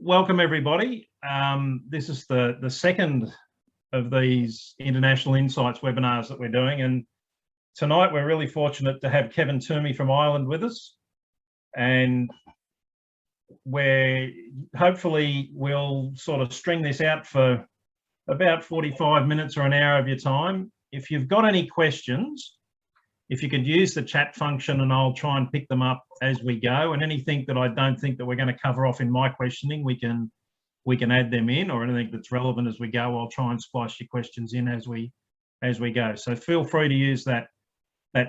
Welcome everybody. This is the second of these International Insights webinars that we're doing, and tonight we're really fortunate to have Kevin Twomey from Ireland with us, and hopefully we'll sort of string this out for about 45 minutes or an hour of your time. If you've got any questions, if you could use the chat function and I'll try and pick them up as we go, and anything that I don't think that we're going to cover off in my questioning, we can add them in, or anything that's relevant as we go, I'll try and splice your questions in as we go. So feel free to use that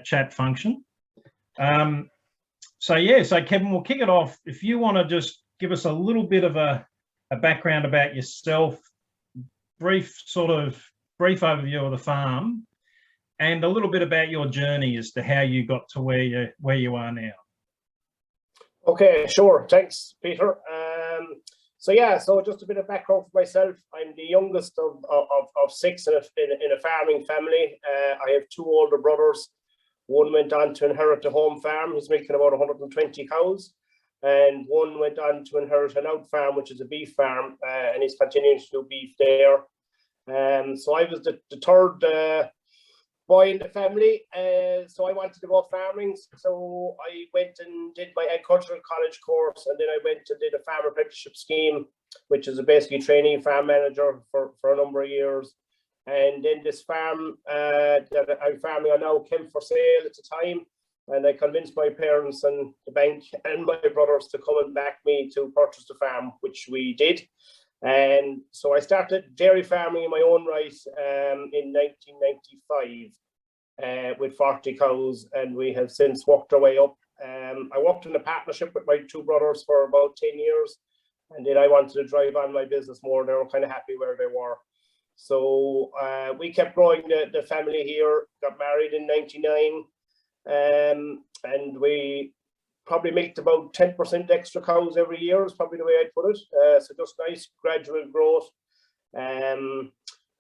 chat function. So Kevin, we'll kick it off. If you want to just give us a little bit of a background about yourself, brief overview of the farm, and a little bit about your journey as to how you got to where you are now. Okay, sure. Thanks, Peter. So just a bit of background for myself. I'm the youngest of six in a farming family. I have two older brothers. One went on to inherit the home farm. He's milking about 120 cows. And one went on to inherit an out farm, which is a beef farm, and he's continuing to do beef there. So I was the third boy in the family, so I wanted to go farming. So I went and did my agricultural college course, and then I went and did a farm apprenticeship scheme, which is basically training farm manager for a number of years. And then this farm that I'm farming on now came for sale at the time, and I convinced my parents and the bank and my brothers to come and back me to purchase the farm, which we did. And so I started dairy farming in my own right in 1995 with 40 cows, and we have since worked our way up. I worked in a partnership with my two brothers for about 10 years, and then I wanted to drive on my business more. They were kind of happy where they were. So we kept growing the family here, got married in 99, and we probably milked about 10% extra cows every year is probably the way I'd put it. So just nice gradual growth.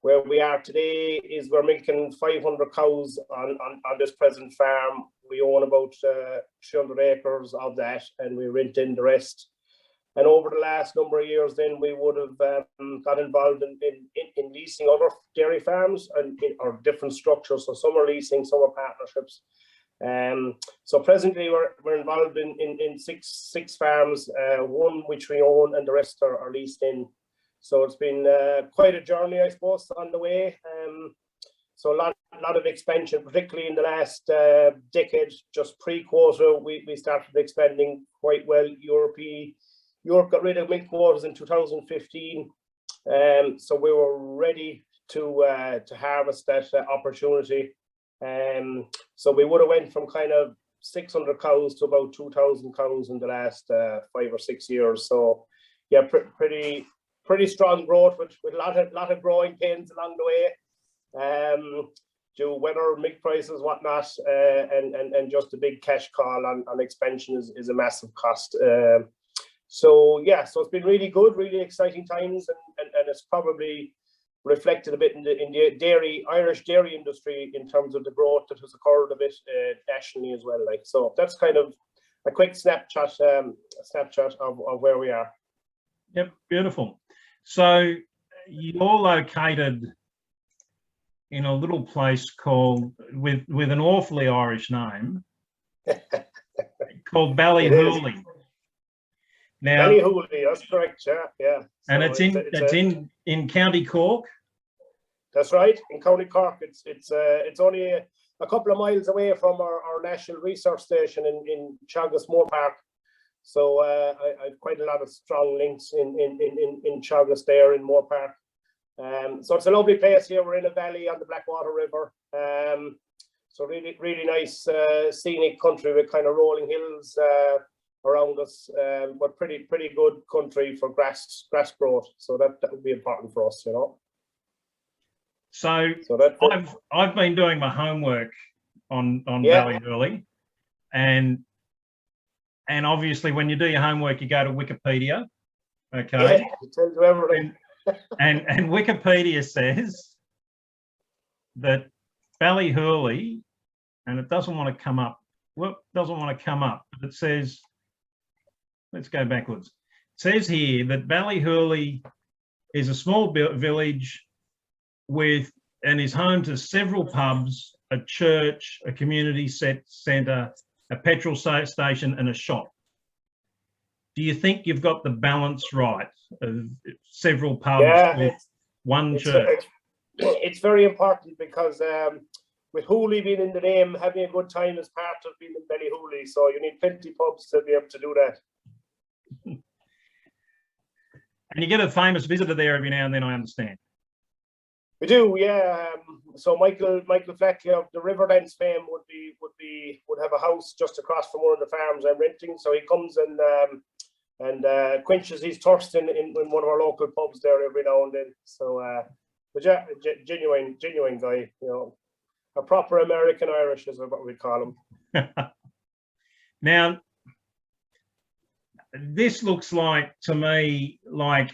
Where we are today is we're milking 500 cows on this present farm. We own about 300 acres of that, and we rent in the rest. And over the last number of years, then we would have got involved in leasing other dairy farms or different structures. So some are leasing, some are partnerships. So presently we're involved in six farms, one which we own, and the rest are leased in. So it's been quite a journey, I suppose, on the way. So a lot of expansion, particularly in the last decade. Just pre-quota, we started expanding quite well. Europe got rid of milk quotas in 2015, so we were ready to harvest that opportunity. So we would have went from kind of 600 cows to about 2,000 cows in the last 5 or 6 years. So yeah, pretty strong growth with a lot of growing pains along the way, due to weather, milk prices, whatnot, and just a big cash call on expansion is a massive cost. So yeah, so it's been really good, really exciting times, and it's probably reflected a bit in the Irish dairy industry in terms of the growth that has occurred a bit nationally as well. So that's kind of a quick snapshot of where we are. Yep, beautiful. So you're located in a little place called with an awfully Irish name called Ballyhooly. Now, Ballyhooly, that's correct. Yeah. And so it's in County Cork. That's right, in County Cork. It's only a couple of miles away from our national research station in Teagasc Moor Park. So I've quite a lot of strong links in Teagasc there in Moor Park. So it's a lovely place here. We're in a valley on the Blackwater River. So really nice scenic country with kind of rolling hills around us, but pretty good country for grass growth. So that would be important for us, So I've been doing my homework on Ballyhooly, and obviously when you do your homework, you go to Wikipedia. Okay. Yeah, it tells you everything. and Wikipedia says that Ballyhooly, and it doesn't want to come up. Well, it doesn't want to come up, but it says, let's go backwards. says here that Ballyhooly is a small village and is home to several pubs, a church, a community centre, a petrol station and a shop. Do you think you've got the balance right of several pubs with one church? It's very important because with Hooley being in the name, having a good time is part of being in Ballyhooly. So you need plenty of pubs to be able to do that. And you get a famous visitor there every now and then, I understand. We do, yeah. So Michael Fleckley of the Riverdance fame would have a house just across from one of the farms I'm renting. So he comes and quenches his thirst in one of our local pubs there every now and then. So, but yeah, genuine guy, you know, a proper American Irish is what we call him. Now, this looks like to me like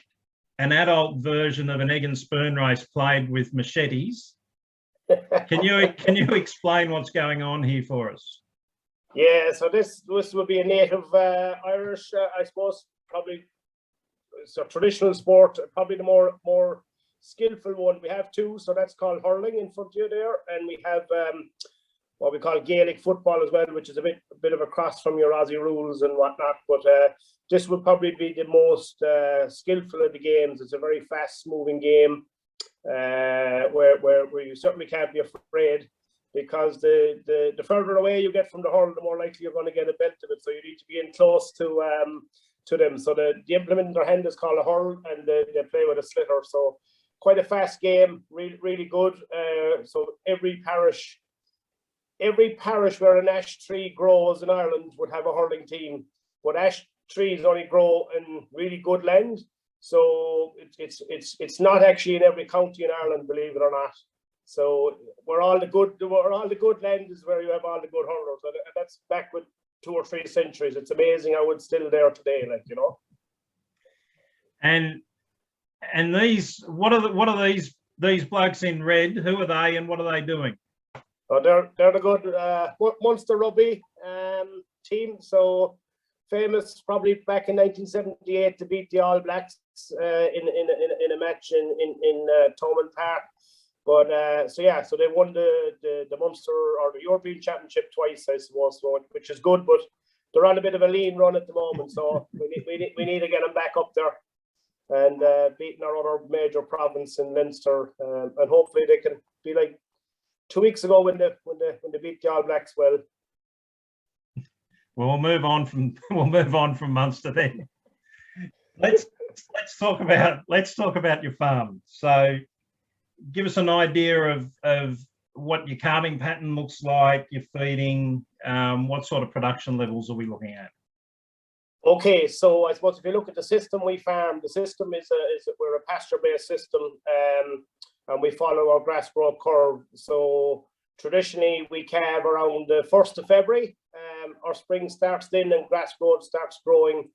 an adult version of an egg and spoon race played with machetes. Can you explain what's going on here for us? Yeah, so this would be a native Irish, I suppose, probably it's a traditional sport, probably the more skillful one. We have two, so that's called hurling in front of you there, and we have what we call Gaelic football as well, which is a bit of a cross from your Aussie rules and whatnot. But this would probably be the most skillful of the games. It's a very fast-moving game where you certainly can't be afraid, because the further away you get from the hurl, the more likely you're going to get a belt of it. So you need to be in close to them. So the implement in their hand is called a hurl, and they play with a slitter. So quite a fast game, really good. So every parish where an ash tree grows in Ireland would have a hurling team, but ash trees only grow in really good land. So it's not actually in every county in Ireland, believe it or not. So where all the good land is where you have all the good hurlers, and that's back with 2 or 3 centuries. It's amazing how it's still there today, like, you know. And these, what are these blokes in red? Who are they, and what are they doing? Oh, they're the good Munster rugby team. So famous probably back in 1978 to beat the All Blacks in a match in Thomond Park. But so they won the Munster or the European Championship twice, I suppose, so, which is good. But they're on a bit of a lean run at the moment, so we need to get them back up there and beating our other major province in Leinster, and hopefully they can be like 2 weeks ago when they beat the All Blacks. Well, we'll move on from Munster then. Let's talk about your farm. So give us an idea of what your calving pattern looks like, your feeding, what sort of production levels are we looking at? Okay, so I suppose if you look at the system we farm, the system we're a pasture-based system, and we follow our grass growth curve. So traditionally we calve around the 1st of February. Our spring starts then, and grass growth starts growing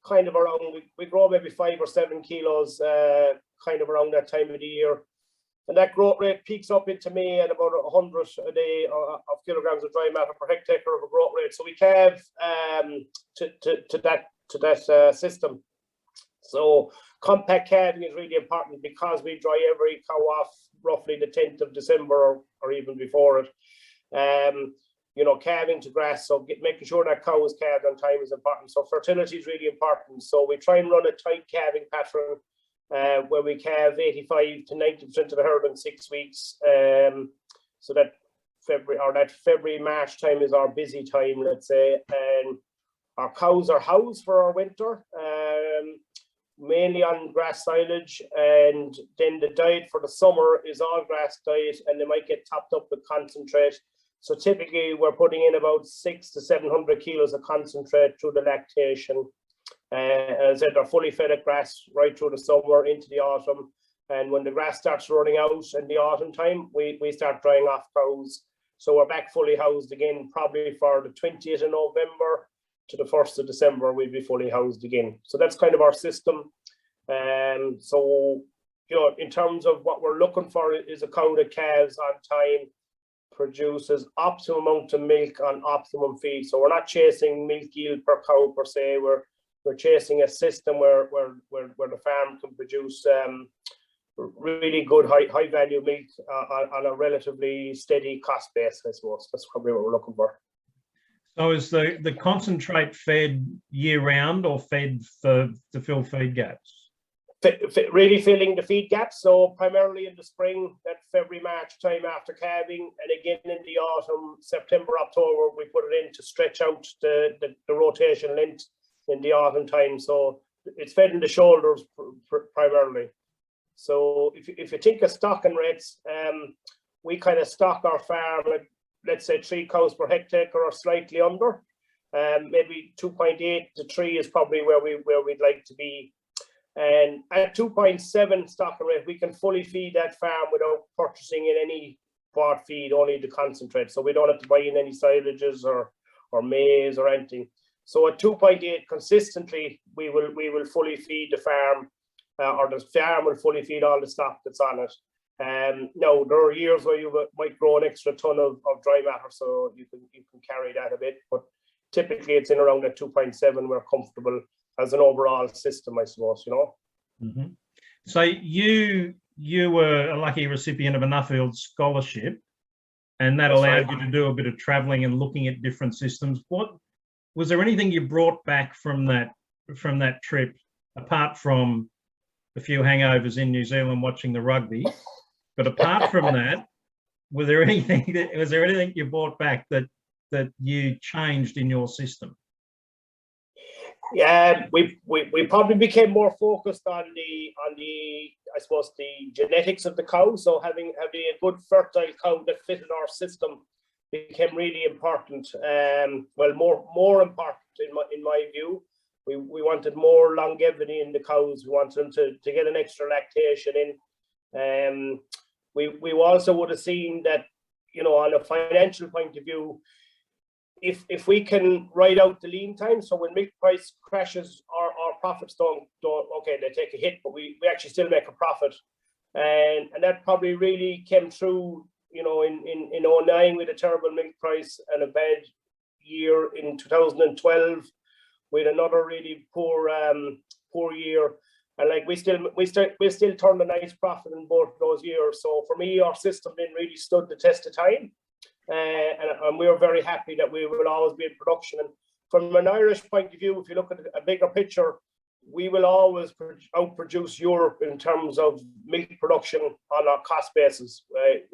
kind of around, we grow maybe 5 or 7 kilos kind of around that time of the year. And that growth rate peaks up into May at about 100 a day of kilograms of dry matter per hectare of a growth rate. So we calve to that system. So compact calving is really important because we dry every cow off roughly the 10th of December or even before it. You know, calving to grass, so making sure that cow is calved on time is important. So fertility is really important. So we try and run a tight calving pattern where we calve 85 to 90% of the herd in 6 weeks. So that February, March time is our busy time, let's say. And our cows are housed for our winter, mainly on grass silage. And then the diet for the summer is all grass diet, and they might get topped up with concentrate. So typically we're putting in about 600 to 700 kilos of concentrate through the lactation. As I said, they're fully fed at grass right through the summer into the autumn. And when the grass starts running out in the autumn time, we start drying off cows. So we're back fully housed again, probably for the 20th of November to the 1st of December, we'll be fully housed again. So that's kind of our system. So, you know, in terms of what we're looking for is a cow that calves on time, produces optimum amount of milk on optimum feed. So we're not chasing milk yield per cow per se. We're we're chasing a system where the farm can produce really good high value milk on a relatively steady cost base, I suppose. That's probably what we're looking for. So is the concentrate fed year round or fed to fill feed gaps? Really filling the feed gaps. So primarily in the spring, that February, March time after calving, and again in the autumn, September, October, we put it in to stretch out the rotation length in the autumn time. So it's fed in the shoulders primarily. So if you think of stocking rates, we kind of stock our farm at, let's say, 3 cows per hectare or slightly under. Maybe 2.8 to 3 is probably where we'd like to be. And at 2.7 stocking rate, we can fully feed that farm without purchasing in any bought feed, only the concentrate. So we don't have to buy in any silages or maize or anything. So at 2.8 consistently, we will fully feed the farm, or the farm will fully feed all the stock that's on it. Now there are years where you might grow an extra ton of dry matter, so you can carry that a bit. But typically, it's in around at 2.7. We're comfortable as an overall system, I suppose, you know. Mm-hmm. So you were a lucky recipient of a Nuffield scholarship, and that allowed you to do a bit of travelling and looking at different systems. What was there anything you brought back from that trip, apart from a few hangovers in New Zealand watching the rugby? But apart from that, was there anything you brought back that you changed in your system? Yeah, we probably became more focused on the I suppose the genetics of the cow. So having a good fertile cow that fitted our system became really important. Well, more important in my view. We wanted more longevity in the cows. We wanted them to get an extra lactation in. We also would have seen that, you know, on a financial point of view, if we can ride out the lean time, so when milk price crashes, our profits don't okay, they take a hit, but we actually still make a profit, and that probably really came through, you know, in 2009 with a terrible milk price and a bad year in 2012 with another really poor year, and like we still turned a nice profit in both of those years. So for me, our system then really stood the test of time. And we were very happy that we will always be in production. And from an Irish point of view, if you look at a bigger picture, we will always outproduce Europe in terms of milk production on our cost basis.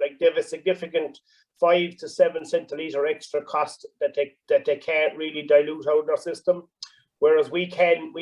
Like they have a significant 5 to 7 cent a litre extra cost that they can't really dilute out of their system, whereas we can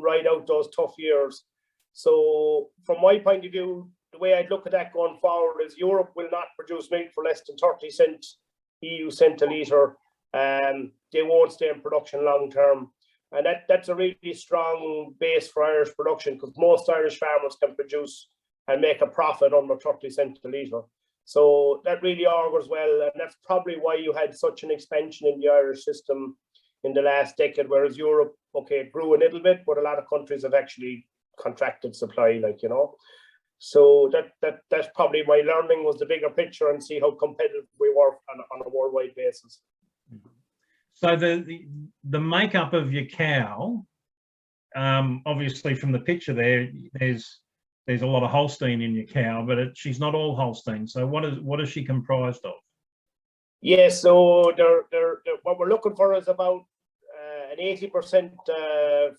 ride out those tough years. So from my point of view, the way I'd look at that going forward is Europe will not produce milk for less than 30 cents EU cent a litre. They won't stay in production long term. And that's a really strong base for Irish production, because most Irish farmers can produce and make a profit under 30 cents a litre. So that really augurs well. And that's probably why you had such an expansion in the Irish system in the last decade, whereas Europe, okay, grew a little bit, but a lot of countries have actually contracted supply, like, you know. So that's probably my learning, was the bigger picture and see how competitive we were on a worldwide basis. So the makeup of your cow, obviously from the picture there's a lot of Holstein in your cow, but she's not all Holstein. So what is she comprised of? Yeah, so what we're looking for is about an 80%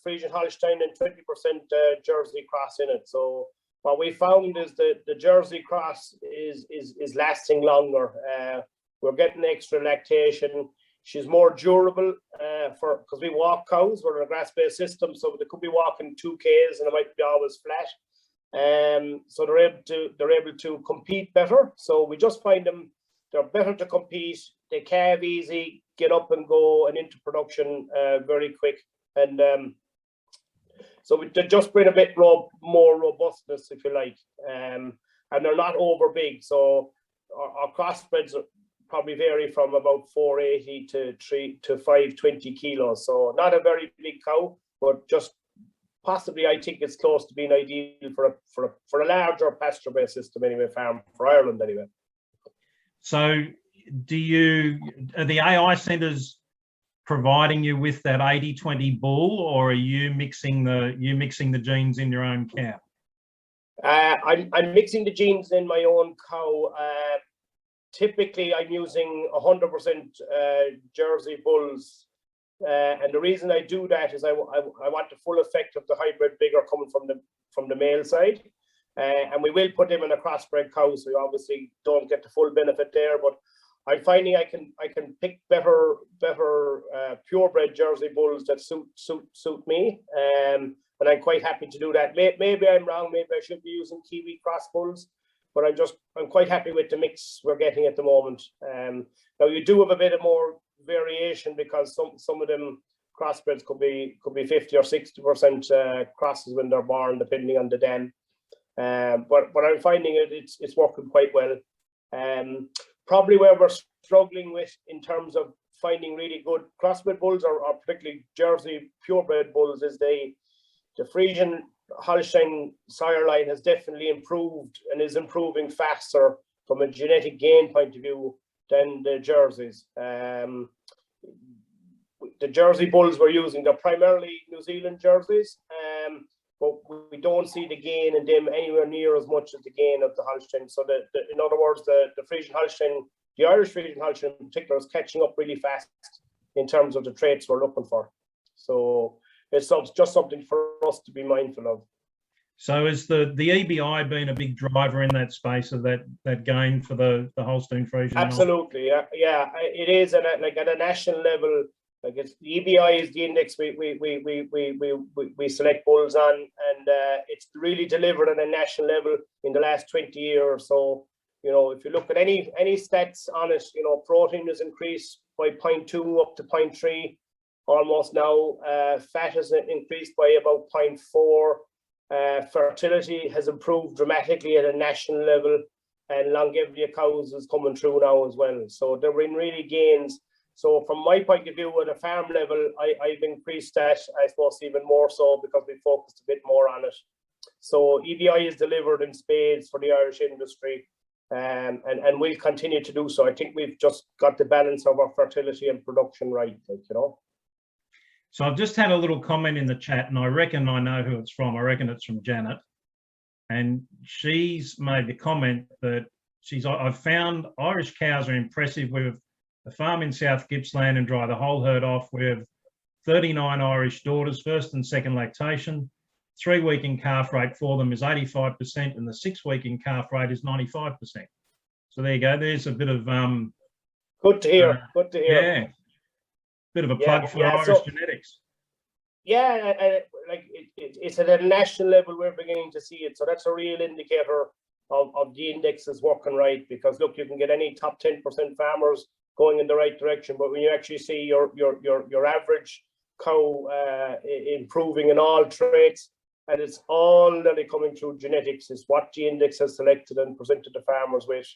Friesian Holstein and 20% Jersey cross in it. So what we found is that the Jersey cross is lasting longer. We're getting extra lactation. She's more durable because we walk cows. We're in a grass-based system, so they could be walking 2Ks and it might be always flat. So they're able to compete better. So we just find they're better to compete. They calve easy, get up and go and into production very quick. And so they just bring a bit more robustness, if you like, and they're not over big. So our crossbreds probably vary from about 480 to 520 kilos. So not a very big cow, but just possibly, I think it's close to being ideal for a larger pasture-based system anyway, farm for Ireland anyway. So are the AI centres providing you with that 80-20 bull, or are you mixing the genes in your own cow? I'm mixing the genes in my own cow. Typically, I'm using 100% Jersey bulls, and the reason I do that is I want the full effect of the hybrid vigor coming from the male side, and we will put them in a crossbred cow, so you obviously don't get the full benefit there. But I'm finding I can pick better purebred Jersey bulls that suit me, and I'm quite happy to do that. Maybe I'm wrong. Maybe I should be using Kiwi cross bulls, but I'm quite happy with the mix we're getting at the moment. Now you do have a bit of more variation because some of them crossbreds could be 50 or 60% crosses when they're born, depending on the den. But I'm finding it's working quite well. Probably where we're struggling with in terms of finding really good crossbred bulls or particularly Jersey purebred bulls is the Frisian Holstein sire line has definitely improved and is improving faster from a genetic gain point of view than the Jerseys. The Jersey bulls we're using, they're primarily New Zealand Jerseys, but we don't see the gain in them anywhere near as much as the gain of the Holstein. So in other words, the Frisian Holstein, the Irish Frisian Holstein in particular, is catching up really fast in terms of the traits we're looking for. So it's just something for us to be mindful of. So is the EBI been a big driver in that space of that gain for the Holstein Friesian? Absolutely, yeah, it is, and like at a national level, like it's the EBI is the index we select bulls on, and it's really delivered at a national level in the last 20 years. So you know, if you look at any stats on it, you know, protein has increased by 0.2 up to 0.3 almost now. Fat has increased by about 0.4. Fertility has improved dramatically at a national level, and longevity of cows is coming through now as well. So there have been really gains. So from my point of view at a farm level, I've increased that, I suppose, even more so because we focused a bit more on it. So EBI is delivered in spades for the Irish industry, and we'll continue to do so. I think we've just got the balance of our fertility and production right, like, you know. So I've just had a little comment in the chat, and I reckon I know who it's from. I reckon it's from Janet. And she's made the comment that I've found Irish cows are impressive. We have a farm in South Gippsland and dry the whole herd off. We have 39 Irish daughters, first and second lactation. 3-week in calf rate for them is 85%, and the 6-week in calf rate is 95%. So there you go. There's a bit of good to hear. Good to hear. Yeah. Bit of a plug for Irish genetics. Yeah, like it's at a national level we're beginning to see it. So that's a real indicator of the index is working right, because look, you can get any top 10% farmers going in the right direction, but when you actually see your average cow improving in all traits, and it's all nearly coming through genetics, is what the index has selected and presented to farmers with.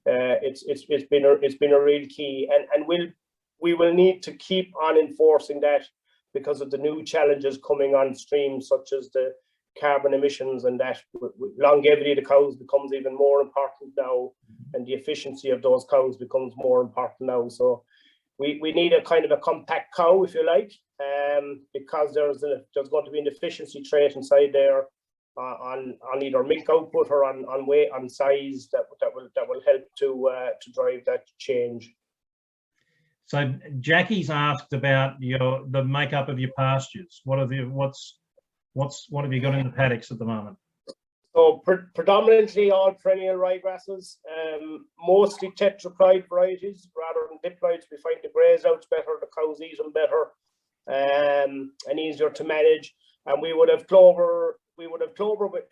It's been a real key, and we will need to keep on enforcing that because of the new challenges coming on stream, such as the carbon emissions, and that longevity of the cows becomes even more important now, and the efficiency of those cows becomes more important now. So we need a kind of a compact cow, if you like, because there's going to be an efficiency trait inside there on either milk output or on weight, on size, that will help to drive that change. So Jackie's asked about the makeup of your pastures. What have you got in the paddocks at the moment? So predominantly all perennial ryegrasses, mostly tetraploid varieties rather than diploids. We find the graze outs better, the cows eat them better, and easier to manage. And we would have clover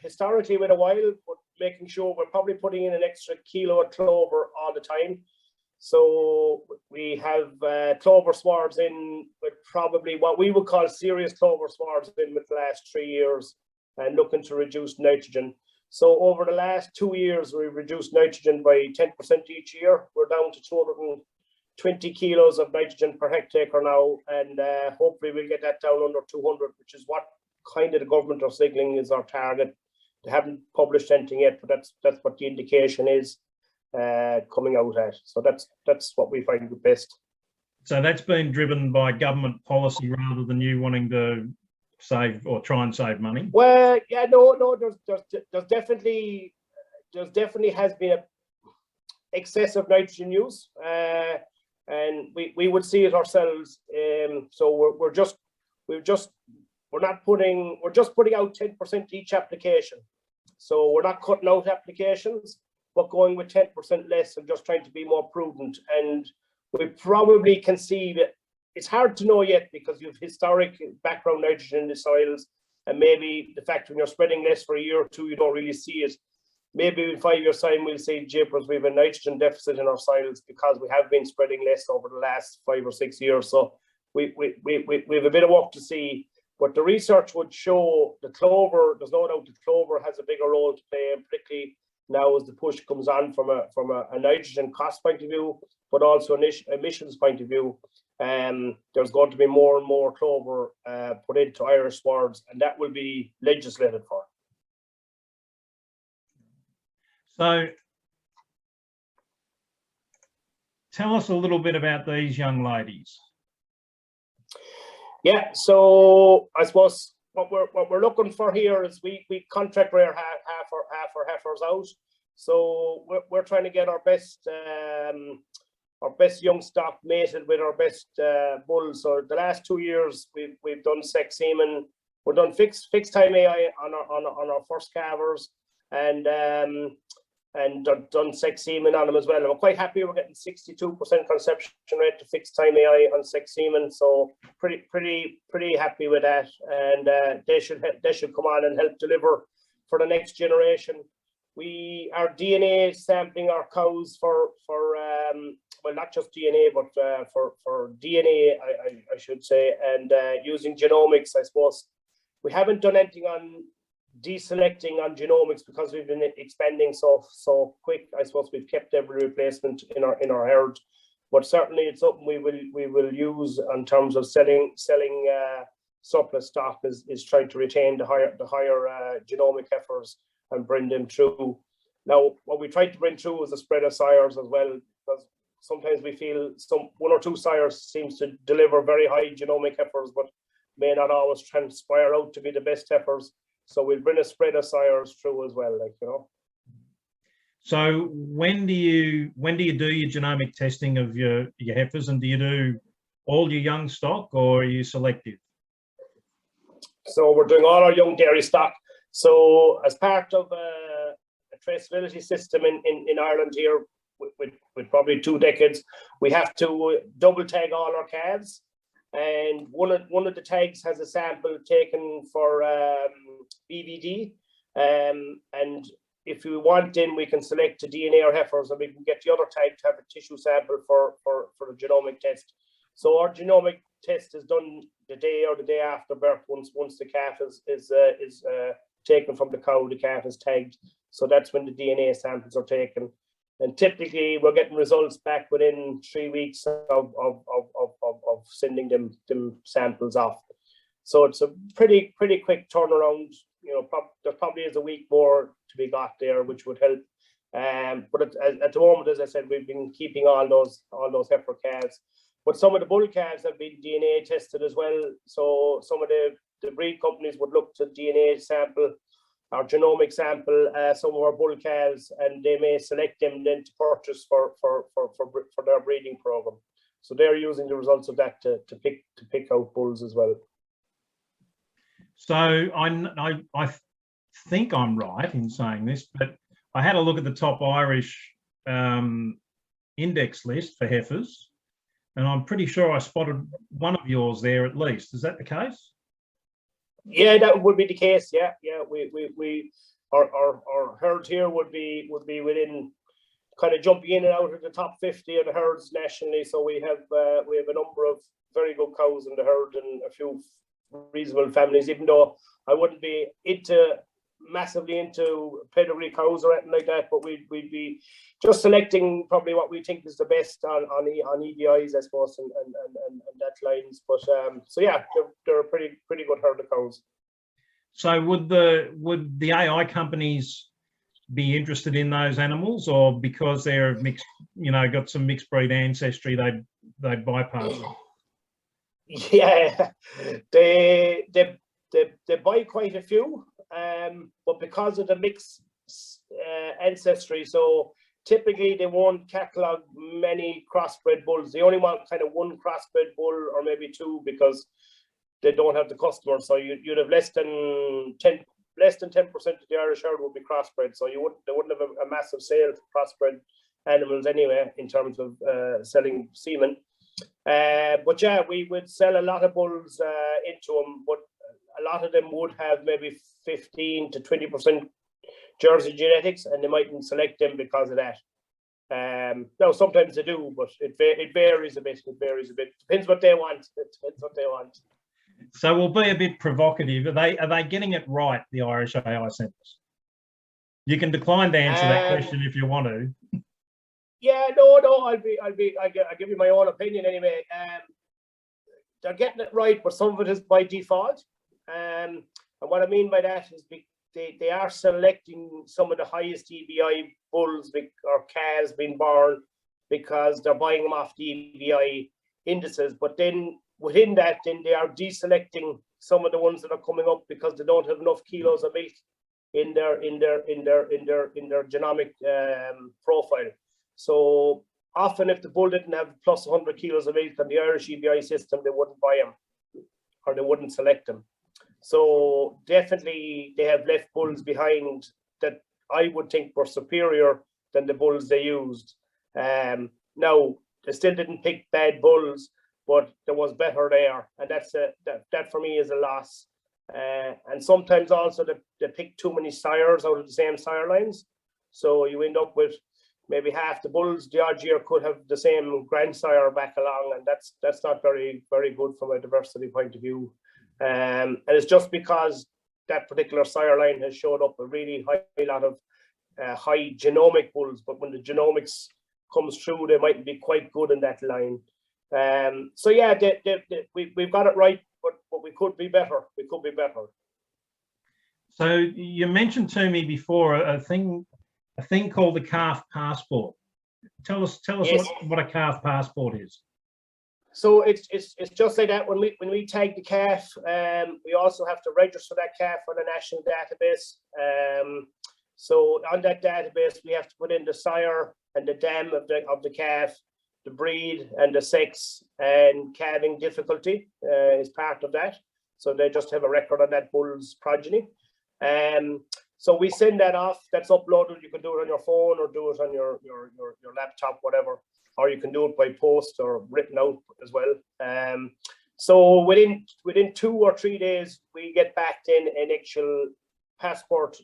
historically with a while, but making sure we're probably putting in an extra kilo of clover all the time. So we have clover swards in with probably what we would call serious clover swards in with the last 3 years, and looking to reduce nitrogen. So over the last 2 years, we've reduced nitrogen by 10% each year. We're down to 220 kilos of nitrogen per hectare now, and hopefully we'll get that down under 200, which is what kind of the government are signaling is our target. They haven't published anything yet, but that's what the indication is coming out at. So that's what we find the best. So that's been driven by government policy rather than you wanting to save or try and save money? Well, yeah, no, there's definitely has been a excessive nitrogen use, and we would see it ourselves. So we're just putting out 10% each application. So we're not cutting out applications, but going with 10% less and just trying to be more prudent. And we probably can see that it's hard to know yet because you've historic background nitrogen in the soils, and maybe the fact when you're spreading less for a year or two, you don't really see it. Maybe in 5 years' time, we'll say, jeepers, we have a nitrogen deficit in our soils because we have been spreading less over the last 5 or 6 years. So we have a bit of work to see. But the research would show the clover, there's no doubt the clover has a bigger role to play, and particularly now as the push comes on from a nitrogen cost point of view, but also an emissions point of view. There's going to be more and more clover put into Irish swards, and that will be legislated for. So tell us a little bit about these young ladies. Yeah, so I suppose what we're looking for here is we contract rear half our heifers out. So we're trying to get our best young stock mated with our best bulls. So the last 2 years we've done sex semen. We've done fixed time AI on our first calvers, and done sex semen on them as well. And we're quite happy. We're getting 62% conception rate to fixed time AI on sex semen. So pretty happy with that. And they should come on and help deliver for the next generation. We are DNA sampling our cows for well, not just DNA, but for DNA, I should say, and using genomics. I suppose we haven't done anything on deselecting on genomics because we've been expanding so quick. I suppose we've kept every replacement in our herd, but certainly it's something we will use in terms of selling surplus stock is trying to retain the higher genomic heifers and bring them through. Now, what we try to bring through is a spread of sires as well, because sometimes we feel one or two sires seems to deliver very high genomic heifers, but may not always transpire out to be the best heifers. So we'll bring a spread of sires through as well, like, you know. So when do you do your genomic testing of your heifers, and do you do all your young stock or are you selective? So we're doing all our young dairy stock. So as part of a traceability system in Ireland here, with probably 2 decades, we have to double tag all our calves. And one of the tags has a sample taken for BVD, and if we want, then we can select to DNA our heifers, and we can get the other tag to have a tissue sample for the genomic test. So our genomic test is done the day or the day after birth. Once the calf is taken from the cow, the calf is tagged. So that's when the DNA samples are taken. And typically, we're getting results back within 3 weeks of sending them samples off. So it's a pretty quick turnaround. You know, there probably is a week more to be got there, which would help. But at the moment, as I said, we've been keeping all those heifer calves. But some of the bull calves have been DNA tested as well. So some of the breed companies would look to DNA sample, our genomic sample, some of our bull calves, and they may select them then to purchase for their breeding program. So they're using the results of that to pick out bulls as well. So I think I'm right in saying this, but I had a look at the top Irish index list for heifers, and I'm pretty sure I spotted one of yours there at least. Is that the case? Yeah, that would be the case. Yeah. Our herd here would be within, kind of jumping in and out of the top 50 of the herds nationally. So we have a number of very good cows in the herd and a few reasonable families. Even though I wouldn't be massively into pedigree cows or anything like that, but we'd be just selecting probably what we think is the best on EDIs, I suppose, and that lines. But so yeah, they're a pretty good herd of cows. So would the AI companies be interested in those animals, or because they're mixed, got some mixed breed ancestry, they'd bypass it? Yeah, they buy quite a few, but because of the mixed ancestry, so typically they won't catalog many crossbred bulls. They only want kind of one crossbred bull or maybe two, because they don't have the customers. So you'd have less than 10% of the Irish herd would be crossbred. So they wouldn't have a massive sale for crossbred animals anyway in terms of selling semen. But yeah, we would sell a lot of bulls into them, but a lot of them would have maybe 15 to 20% Jersey genetics, and they mightn't select them because of that. Now sometimes they do, but it varies a bit. Depends what they want. So we'll be a bit provocative. Are they getting it right, the Irish AI centres? You can decline to answer that question if you want to. Yeah, no, I'll give you my own opinion anyway. They're getting it right, but some of it is by default. And what I mean by that is they are selecting some of the highest EBI bulls or calves being born because they're buying them off the EBI indices. But then within that, then they are deselecting some of the ones that are coming up because they don't have enough kilos of meat in their genomic profile. So often, if the bull didn't have plus 100 kilos of meat on the Irish EBI system, they wouldn't buy him or they wouldn't select him. So definitely they have left bulls behind that I would think were superior than the bulls they used. Now, they still didn't pick bad bulls, but there was better there. And that for me is a loss. And sometimes also they pick too many sires out of the same sire lines. So you end up with maybe half the bulls the odd year could have the same grandsire back along. And that's not very, very good from a diversity point of view. And it's just because that particular sire line has showed up a really high lot of high genomic bulls, but when the genomics comes through, they might be quite good in that line. So yeah, we've got it right, but we could be better. So you mentioned to me before a thing called the calf passport. Tell us yes. what a calf passport is. So it's just like that. When we tag the calf, we also have to register that calf on a national database. So on that database, we have to put in the sire and the dam of the calf, the breed and the sex, and calving difficulty is part of that. So they just have a record on that bull's progeny. So we send that off. That's uploaded. You can do it on your phone or do it on your laptop, whatever. Or you can do it by post or written out as well. So within 2 or 3 days, we get back in an actual passport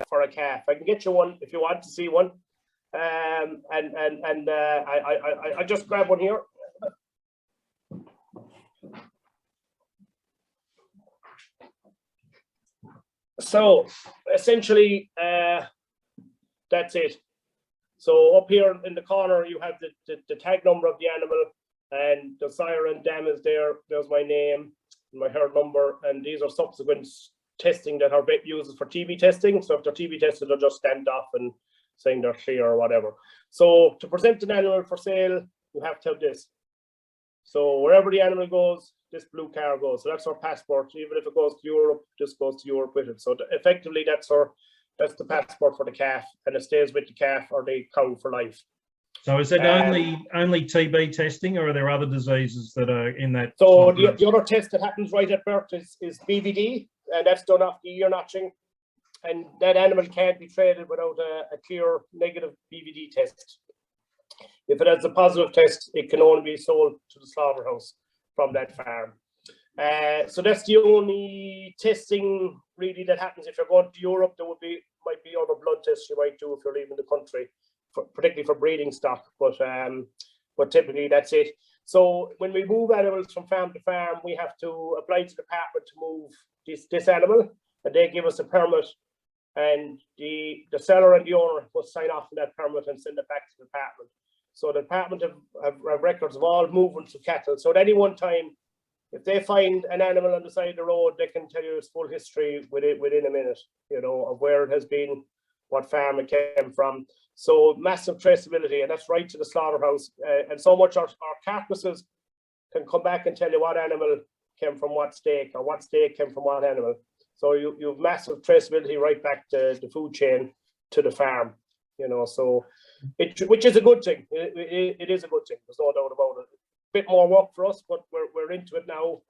for a calf. I can get you one if you want to see one. I just grab one here. So essentially, that's it. So up here in the corner, you have the tag number of the animal, and the sire and dam is there. There's my name, my herd number, and these are subsequent testing that our vet uses for TB testing. So if they're TB tested, they'll just stand off and saying they're clear or whatever. So to present an animal for sale, you have to have this. So wherever the animal goes, this blue car goes. So that's our passport. Even if it goes to Europe, this goes to Europe with it. So effectively, that's the passport for the calf, and it stays with the calf or the cow for life. So is it only TB testing, or are there other diseases that are in that? So the other test that happens right at birth is BVD, and that's done off the ear notching. And that animal can't be traded without a clear negative BVD test. If it has a positive test, it can only be sold to the slaughterhouse from that farm. So that's the only testing really that happens. If you're going to Europe, there might be other blood tests you might do if you're leaving the country, particularly for breeding stock. But typically that's it. So when we move animals from farm to farm, we have to apply to the department to move this animal, and they give us a permit, and the seller and the owner must sign off on that permit and send it back to the department. So the department have records of all movements of cattle. So at any one time, if they find an animal on the side of the road, they can tell you its full history within a minute, of where it has been, what farm it came from. So massive traceability, and that's right to the slaughterhouse. And so much our carcasses can come back and tell you what animal came from what steak, or what steak came from what animal. So you have massive traceability right back to the food chain to the farm, you know. So which is a good thing. It is a good thing. There's no doubt about it. Bit more work for us, but we're into it now.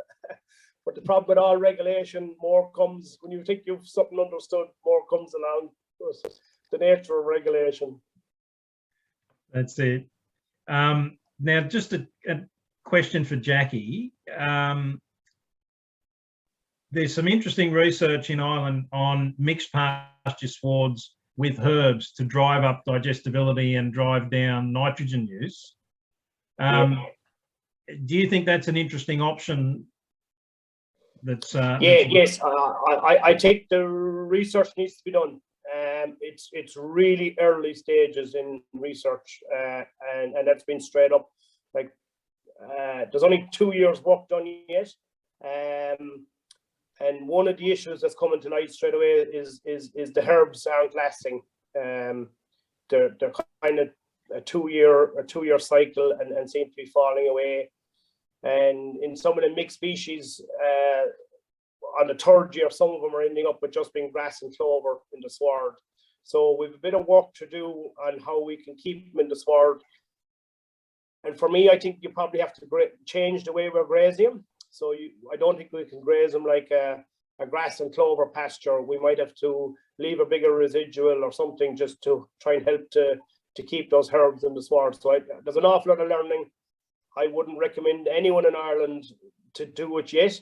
But the problem with all regulation, more comes when you think you've something understood, more comes along. It's the nature of regulation. That's it. Now, just a question for Jackie. There's some interesting research in Ireland on mixed pasture swards with herbs to drive up digestibility and drive down nitrogen use. Do you think that's an interesting option? That's yes. I think the research needs to be done. It's really early stages in research, and that's been straight up. Like there's only 2 years work done yet, and one of the issues that's coming to light straight away is the herbs aren't lasting. They're kind of a two year cycle and seem to be falling away. And in some of the mixed species, on the third year, some of them are ending up with just being grass and clover in the sward. So we've a bit of work to do on how we can keep them in the sward. And for me, I think you probably have to change the way we're grazing them. So I don't think we can graze them like a grass and clover pasture. We might have to leave a bigger residual or something just to try and help to keep those herbs in the sward. So there's an awful lot of learning. I wouldn't recommend anyone in Ireland to do it yet.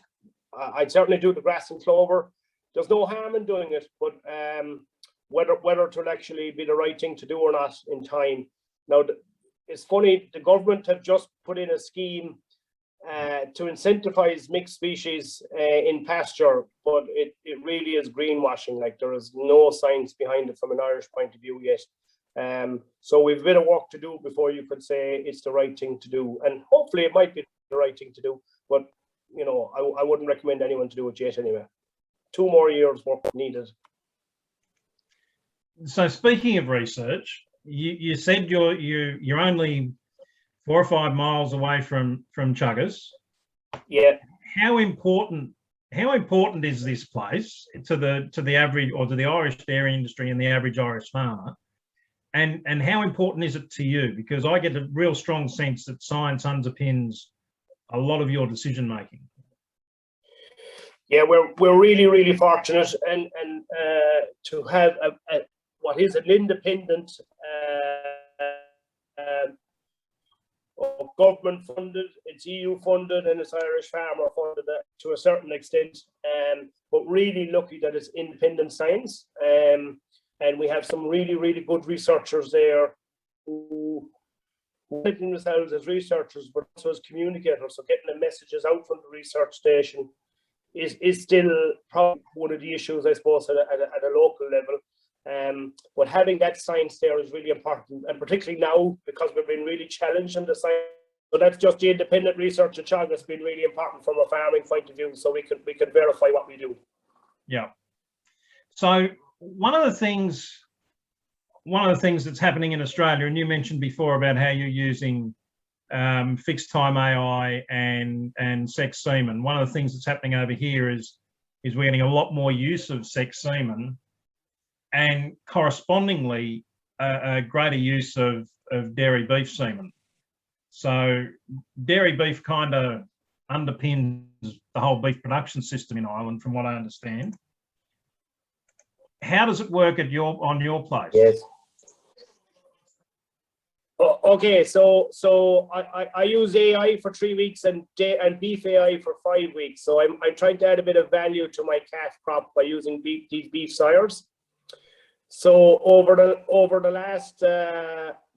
I'd certainly do the grass and clover. There's no harm in doing it, but whether it will actually be the right thing to do or not in time. Now, it's funny, the government have just put in a scheme to incentivize mixed species in pasture, but it really is greenwashing. Like, there is no science behind it from an Irish point of view yet. So we've a bit of work to do before you could say it's the right thing to do, and hopefully it might be the right thing to do, but you know, I wouldn't recommend anyone to do it yet anyway. 2 more years work needed. So speaking of research, you said you're only 4 or 5 miles away from Chuggers. Yeah. How important is this place to the average, or to the Irish dairy industry and the average Irish farmer? And how important is it to you? Because I get a real strong sense that science underpins a lot of your decision making. Yeah, we're really, really fortunate and to have what is an independent government funded, it's EU funded, and it's Irish farmer funded to a certain extent. But really lucky that it's independent science. And we have some really, really good researchers there who think themselves as researchers, but also as communicators. So getting the messages out from the research station is still probably one of the issues, I suppose, at a local level. But having that science there is really important, and particularly now because we've been really challenged in the science. So that's just the independent research at Chag has been really important from a farming point of view, so we can verify what we do. Yeah. So one of the things that's happening in Australia, and you mentioned before about how you're using fixed time AI and sex semen. One of the things that's happening over here is we're getting a lot more use of sex semen, and correspondingly a greater use of dairy beef semen. So dairy beef kind of underpins the whole beef production system in Ireland, from what I understand. How does it work on your place? Yes. Okay, so I use AI for 3 weeks and beef AI for 5 weeks. So I'm trying to add a bit of value to my calf crop by using these beef sires. So over the last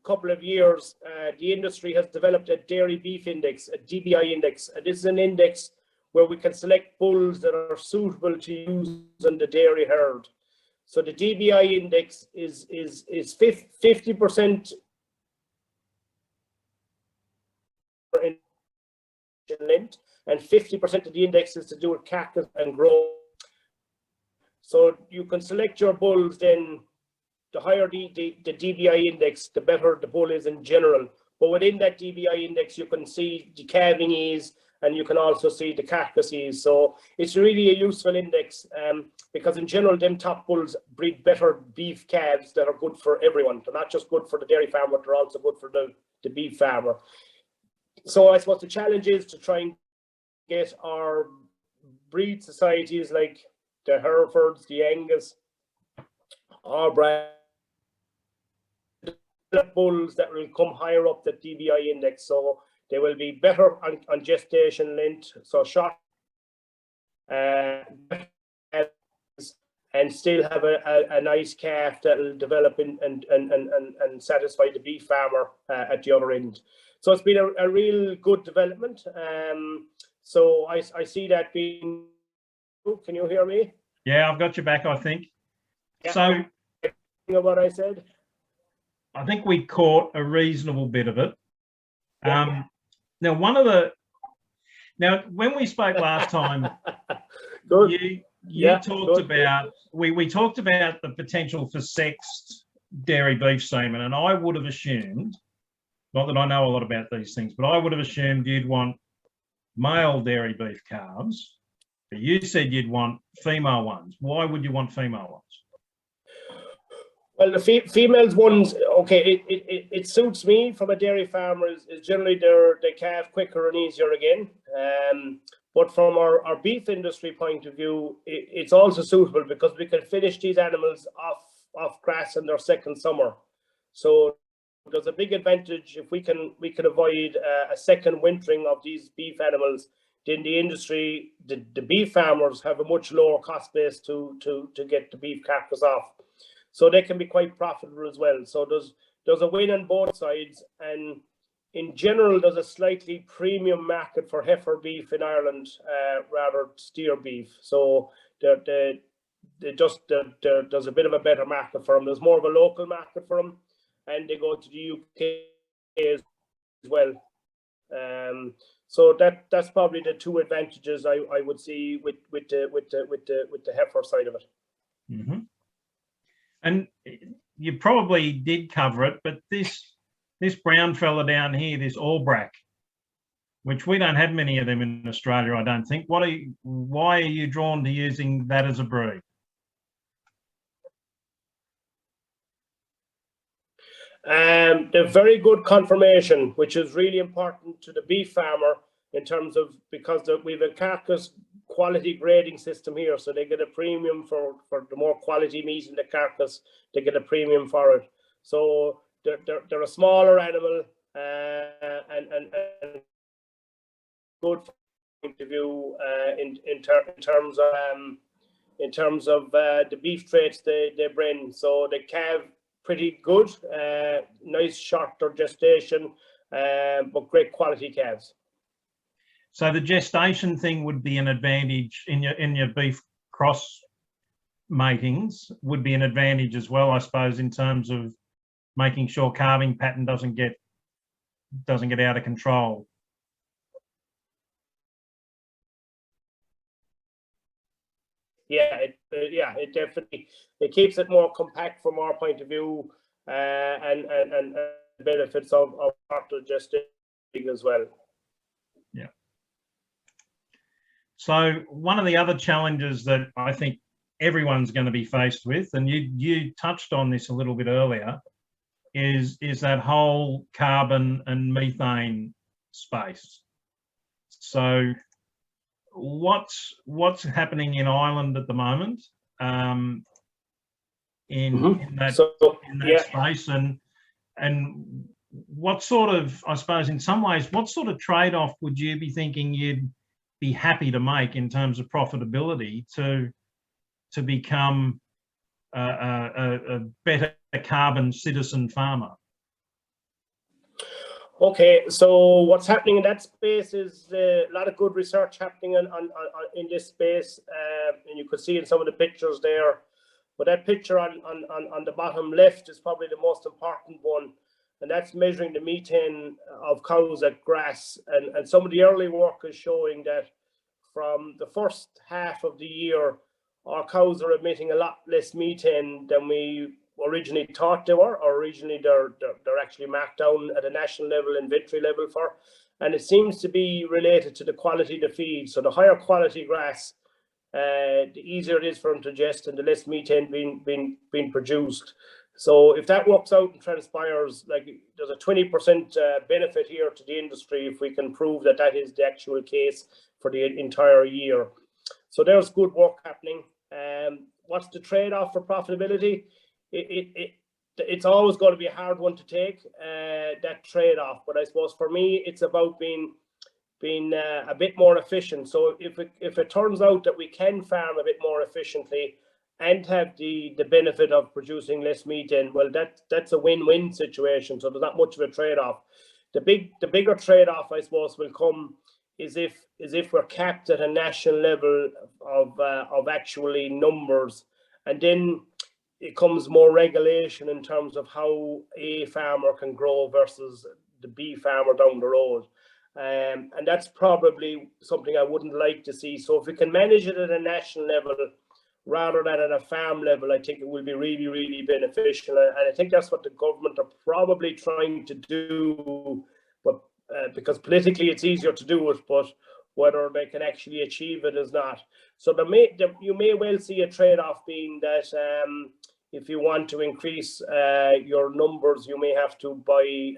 couple of years, the industry has developed a dairy beef index, a DBI index, and this is an index where we can select bulls that are suitable to use in the dairy herd. So the DBI index is 50% in length, and 50% of the index is to do with carcass and growth. So you can select your bulls then the higher the DBI index, the better the bull is in general. But within that DBI index, you can see the calving ease, and you can also see the carcass ease. So it's really a useful index, because in general, them top bulls breed better beef calves that are good for everyone. They're not just good for the dairy farmer, they're also good for the beef farmer. So I suppose the challenge is to try and get our breed societies like the Herefords, the Angus, our brand bulls that will come higher up the DBI index. So they will be better on gestation length, so short, and still have a nice calf that will develop and satisfy the beef farmer at the other end. So it's been a real good development. So I see that being. Can you hear me? Yeah, I've got you back, I think. Yeah. So what I said? I think we caught a reasonable bit of it. Yeah. Now, when we spoke last time, you talked about, we talked about the potential for sexed dairy beef semen, and I would have assumed, not that I know a lot about these things, but I would have assumed you'd want male dairy beef calves, but you said you'd want female ones. Why would you want female ones? Well, the females ones, okay, it suits me from a dairy farmer. Is generally they calve quicker and easier again. But from our beef industry point of view, it's also suitable because we can finish these animals off grass in their second summer. So there's a big advantage if we can avoid a second wintering of these beef animals. In the industry, the beef farmers have a much lower cost base to get the beef carcass off. So they can be quite profitable as well. So there's a win on both sides, and in general, there's a slightly premium market for heifer beef in Ireland, rather steer beef. So there's a bit of a better market for them. There's more of a local market for them, and they go to the UK as well. So that's probably the two advantages I would see with the heifer side of it. Mm-hmm. And you probably did cover it, but this brown fella down here, this Albrecht, which we don't have many of them in Australia, I don't think. Why are you drawn to using that as a breed? They're very good conformation, which is really important to the beef farmer in terms of, because we have a carcass quality grading system here, so they get a premium for the more quality meat in the carcass. They get a premium for it. So they're a smaller animal, and good point of view in terms of the beef traits they bring. So they calve pretty good, nice shorter gestation, but great quality calves. So the gestation thing would be an advantage in your beef cross matings, would be an advantage as well, I suppose, in terms of making sure calving pattern doesn't get out of control. Yeah, it definitely keeps it more compact from our point of view, and benefits of shorter gestation as well. Yeah. So one of the other challenges that I think everyone's going to be faced with, and you touched on this a little bit earlier, is that whole carbon and methane space. So what's happening in Ireland at the moment in that space, and what sort of, I suppose in some ways, what sort of trade-off would you be thinking you'd be happy to make in terms of profitability to become a better carbon citizen farmer? Okay, so what's happening in that space is a lot of good research happening in this space, and you could see in some of the pictures there. But that picture on the bottom left is probably the most important one, and that's measuring the methane of cows at grass. And some of the early work is showing that from the first half of the year, our cows are emitting a lot less methane than we originally thought they were, or originally they're actually marked down at a national level, inventory level for. And it seems to be related to the quality of the feed. So the higher quality grass, the easier it is for them to digest and the less methane being produced. So if that works out and transpires, like there's a 20% benefit here to the industry if we can prove that that is the actual case for the entire year. So there's good work happening. What's the trade-off for profitability? It's always going to be a hard one to take, that trade-off. But I suppose for me, it's about being a bit more efficient. So if it turns out that we can farm a bit more efficiently and have the benefit of producing less methane, well, that's a win-win situation. So there's not much of a trade-off. The bigger trade-off, I suppose, will come is if we're capped at a national level of actually numbers, and then it comes more regulation in terms of how A farmer can grow versus the B farmer down the road. And that's probably something I wouldn't like to see. So if we can manage it at a national level rather than at a farm level, I think it will be really, really beneficial. And I think that's what the government are probably trying to do, but because politically it's easier to do it, but whether they can actually achieve it is not. So you may well see a trade-off being that if you want to increase your numbers, you may have to buy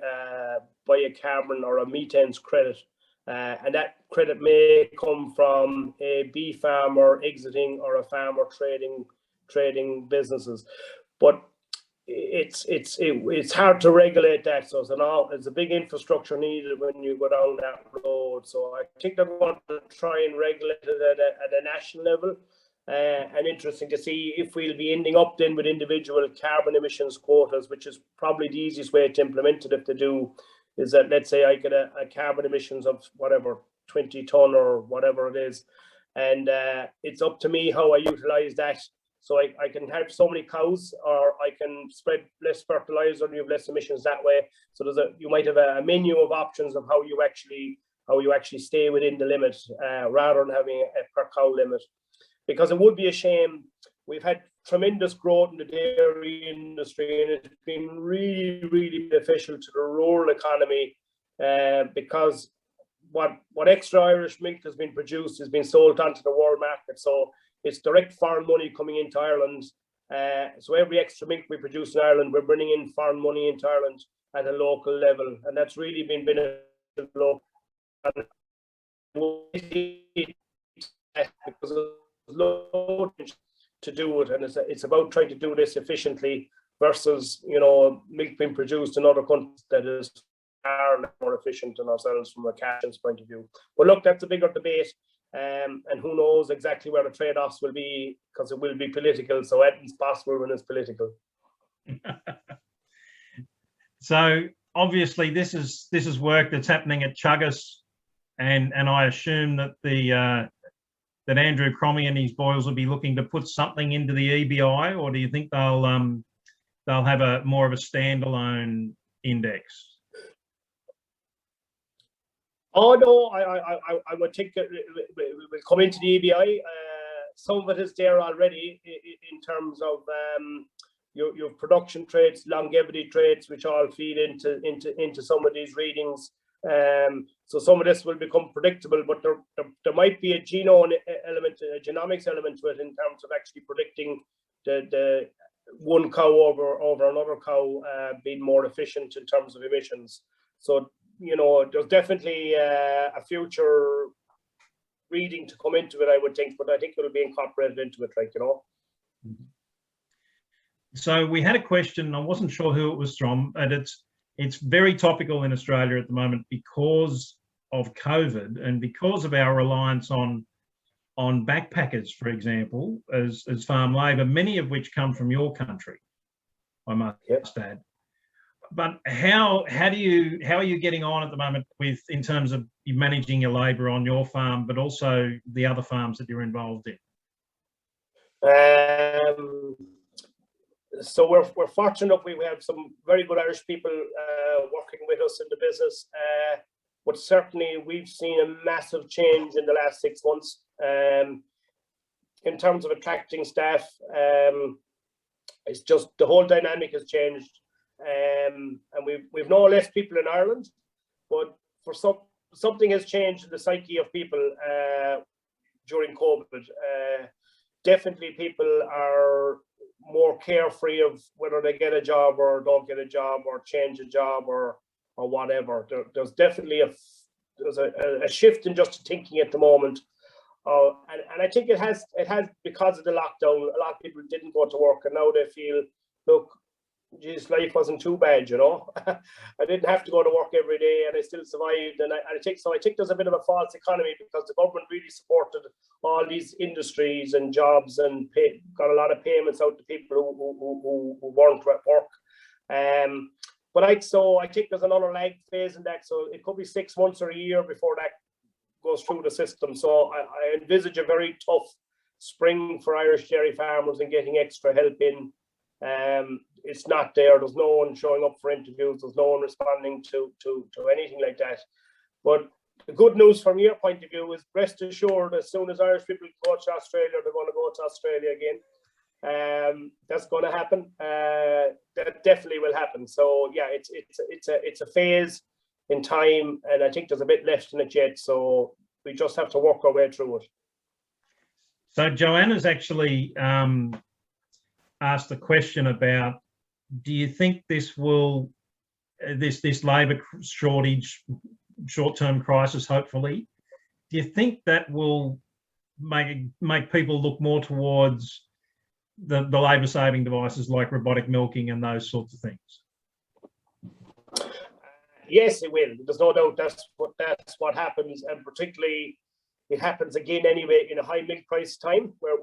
a carbon or a methane credit, and that credit may come from a bee farmer exiting or a farmer trading businesses. But it's hard to regulate that, so it's a big infrastructure needed when you go down that road. So I think they're going to try and regulate it at a national level. And interesting to see if we'll be ending up then with individual carbon emissions quotas, which is probably the easiest way to implement it. If they do, is that, let's say I get a carbon emissions of whatever 20 ton or whatever it is, and it's up to me how I utilize that. So I can have so many cows, or I can spread less fertilizer and you have less emissions that way. So you might have a menu of options of how you actually stay within the limit, rather than having a per cow limit. Because it would be a shame. We've had tremendous growth in the dairy industry, and it's been really, really beneficial to the rural economy, because what extra Irish milk has been produced has been sold onto the world market. So it's direct foreign money coming into Ireland. So every extra milk we produce in Ireland, we're bringing in foreign money into Ireland at a local level, and that's really been beneficial. Because low to do it, and it's about trying to do this efficiently versus milk being produced in other countries that is far more efficient than ourselves from a cash point of view. But look, that's a bigger debate, and who knows exactly where the trade-offs will be, because it will be political. So anything's possible when it's political. So obviously this is work that's happening at Chuggas, and I assume that that Andrew Cromie and his boys will be looking to put something into the EBI, or do you think they'll have more of a standalone index? Oh no, I would think it will come into the EBI. Some of it is there already in terms of your production traits, longevity traits, which all feed into some of these readings. So some of this will become predictable, but there might be a genome element, a genomics element to it in terms of actually predicting the one cow over another cow being more efficient in terms of emissions. So there's definitely a future reading to come into it, I would think, but I think it'll be incorporated into it, So we had a question. I wasn't sure who it was from, and it's very topical in Australia at the moment because of COVID and because of our reliance on backpackers, for example, as farm labour, many of which come from your country, I must add. But how are you getting on at the moment in terms of managing your labour on your farm, but also the other farms that you're involved in? So we're fortunate we have some very good Irish people working with us in the business, but certainly we've seen a massive change in the last 6 months in terms of attracting staff. it's just the whole dynamic has changed, and we've no less people in Ireland, but for something has changed in the psyche of people during COVID. Definitely, people are more carefree of whether they get a job or don't get a job or change a job or whatever. There's definitely a shift in just thinking at the moment. And I think it has because of the lockdown. A lot of people didn't go to work, and now they feel, look, geez, life wasn't too bad, you know. I didn't have to go to work every day, and I still survived. And I think there's a bit of a false economy because the government really supported all these industries and jobs and got a lot of payments out to people who weren't at work. But I think there's another lag phase in that, so it could be 6 months or a year before that goes through the system. So I envisage a very tough spring for Irish dairy farmers and getting extra help in. It's not there. There's no one showing up for interviews. There's no one responding to anything like that. But the good news from your point of view is, rest assured, as soon as Irish people go to Australia, they're going to go to Australia again. That's going to happen. That definitely will happen. So yeah, it's a phase in time, and I think there's a bit left in it yet. So we just have to work our way through it. So Joanna's actually asked a question about, do you think this will, this labour shortage, short-term crisis, hopefully, do you think that will make people look more towards the labour-saving devices like robotic milking and those sorts of things? Yes, it will. There's no doubt that's what happens, and particularly it happens again anyway in a high milk price time where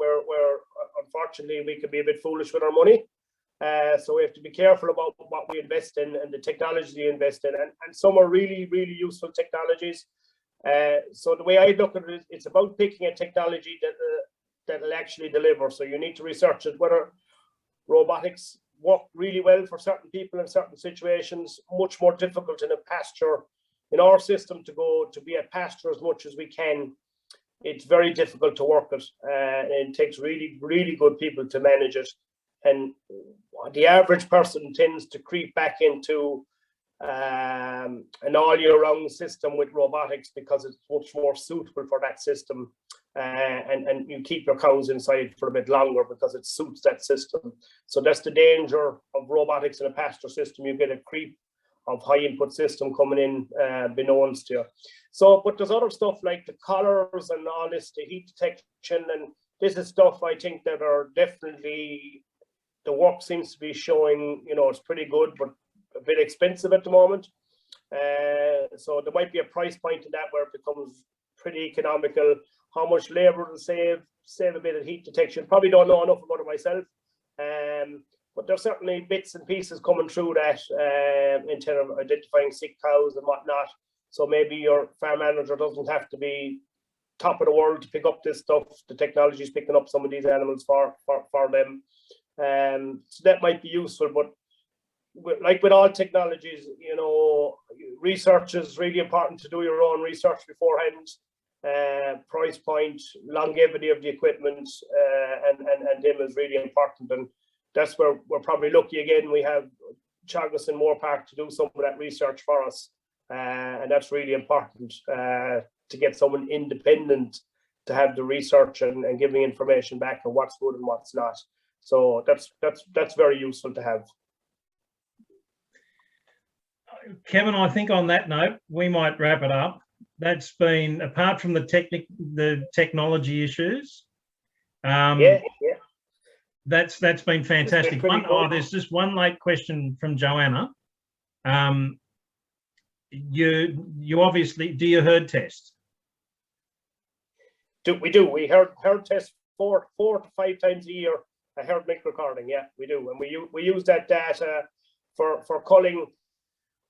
unfortunately we can be a bit foolish with our money. So we have to be careful about what we invest in and the technology we invest in, and some are really, really useful technologies. So the way I look at it is, it's about picking a technology that'll actually deliver. So you need to research it, whether robotics work really well for certain people in certain situations. Much more difficult in a pasture. In our system, to be a pasture as much as we can, it's very difficult to work it. It takes really, really good people to manage it. And the average person tends to creep back into an all-year-round system with robotics because it's much more suitable for that system. And you keep your cows inside for a bit longer because it suits that system. So that's the danger of robotics in a pasture system. You get a creep of high input system coming in beknownst to you. So, but there's other stuff like the collars and all this, the heat detection, and this is stuff I think that are definitely, the work seems to be showing, you know, it's pretty good, but a bit expensive at the moment. So there might be a price point in that where it becomes pretty economical. How much labour will save a bit of heat detection. Probably don't know enough about it myself. But there's certainly bits and pieces coming through that in terms of identifying sick cows and whatnot. So maybe your farm manager doesn't have to be top of the world to pick up this stuff. The technology is picking up some of these animals for them. So that might be useful. But like with all technologies, you know, research is really important. To do your own research beforehand. Price point, longevity of the equipment, and them is really important. And that's where we're probably lucky again. We have Teagasc and Moorpark to do some of that research for us, and that's really important to get someone independent to have the research and giving information back on what's good and what's not. So that's very useful to have. Kevin, I think on that note, we might wrap it up. That's been, apart from the technology issues. Yeah. That's been fantastic. There's just one late question from Joanna. You obviously, do you herd test? We do. We herd test 4 to 5 times a year. A herd milk recording. Yeah, we do, and we use that data for culling.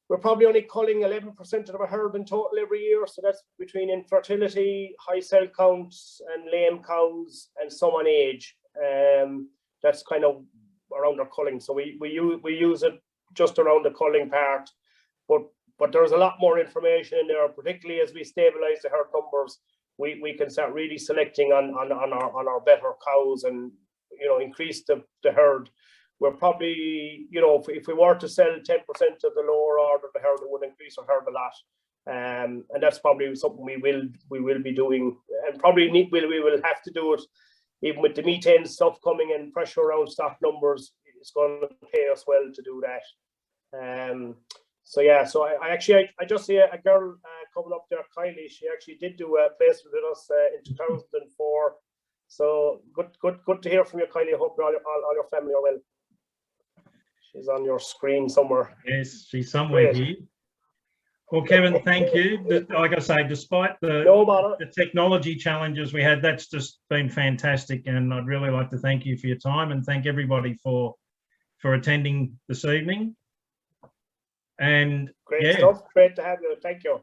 We're probably only culling 11% of our herd in total every year. So that's between infertility, high cell counts, and lame cows, and some on age. That's kind of around our culling. So we use it just around the culling part. But there's a lot more information in there, particularly as we stabilize the herd numbers. We can start really selecting on our better cows and, you know, increase the herd. we're probably, you know, if we were to sell 10% of the lower order, the herd would increase our herd a lot. And that's probably something we will be doing, and probably we will have to do it, even with the methane stuff coming and pressure around stock numbers. It's going to pay us well to do that. So yeah, so I just see a girl coming up there, Kylie. She actually did do a placement with us in 2004. So good to hear from you, Kylie. I hope all your family are well. She's on your screen somewhere. Yes, she's somewhere here. Well, Kevin, thank you. Like I say, despite the technology challenges we had, that's just been fantastic, and I'd really like to thank you for your time and thank everybody for attending this evening. And great stuff. Great to have you. Thank you.